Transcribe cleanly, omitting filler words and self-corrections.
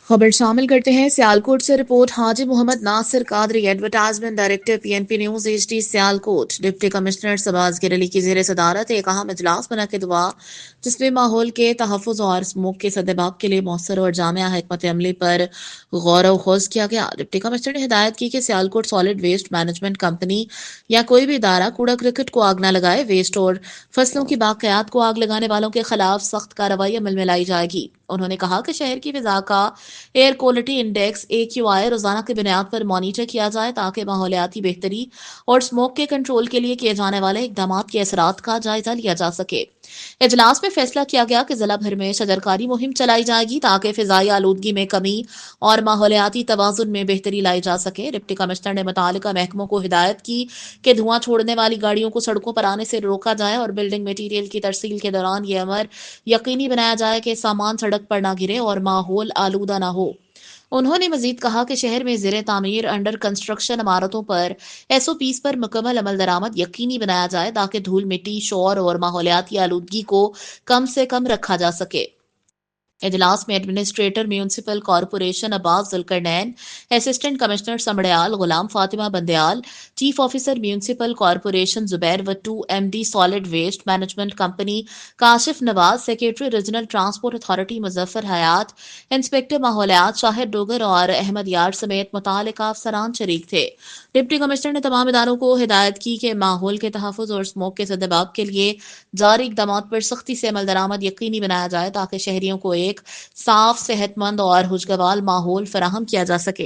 खबर शामिल करते हैं सियालकोट से report Haji Mohammad Nasir Qadri advertisement director PNP news HD Sialkot deputy commissioner Shahbaz गिरली की जेर सदारत एक अहम इजलास मुनक़िद हुआ जिसमें माहौल के तहफ़्फ़ुज़ और स्मोक के सद्देबाब के लिए मौसर और जामिया हिकमत अमली पर गौर व खोज किया गया। डिप्टी कमिश्नर ने हिदायत की कि Sialkot solid waste management company या कोई भी इदारा कूड़ा क्रिकेट को आग न लगाए। वेस्ट और फसलों की बाक़ियात को आग लगाने वालों के खिलाफ सख्त कार्रवाई अमल में लाई जाएगी। उन्होंने कहा कि शहर की फिजा का एयर क्वालिटी इंडेक्स AQI रोजाना की बुनियाद पर मॉनिटर किया जाए ताकि माहौलियाती बेहतरी और स्मोक के कंट्रोल के लिए किए जाने वाले इकदाम के असरात का जायजा लिया जा सके। इजलास में फैसला किया गया कि जिला भर में शजरकारी मुहिम चलाई जाएगी ताकि फिजाई आलूदगी में कमी और माहौलियाती तवाजुन में बेहतरी लाई जा सके। डिप्टी कमिश्नर ने मुतालिका महकमों को हिदायत की कि धुआं छोड़ने वाली गाड़ियों को सड़कों पर आने से रोका जाए और बिल्डिंग मटीरियल की तरसील के दौरान यह अमर यकीनी बनाया जाए कि सामान सड़क पर ना गिरे और माहौल आलूदा ना हो। उन्होंने मजीद कहा कि शहर में ज़ेरे तामीर अंडर कंस्ट्रक्शन इमारतों पर SOPs पर मुकम्मल अमल दरामद यकीनी बनाया जाए ताकि धूल मिट्टी शोर और माहौलियाती आलूदगी को कम से कम रखा जा सके। इजलास में administrator municipal corporation Abbas Zulqarnain, assistant commissioner Sambrial Ghulam Fatima Bandyal, chief officer municipal corporation Zubair Wattoo, MD solid waste management company Kashif Nawaz, secretary regional transport authority Muzaffar Hayat, inspector माहौलियात शाहिद डोगर और अहमद यार समेत मुतालिका अफसरान शरीक थे। डिप्टी कमिश्नर ने तमाम इदारों को हिदायत की कि माहौल के तहफ़्फ़ुज़ और स्मोक के सद्देबाब के लिए जारी इक़दाम पर सख्ती से अमल दरामद यकीनी बनाया जाए ताकि शहरियों को एक साफ, सेहतमंद और खुशगवार माहौल फराहम किया जा सके।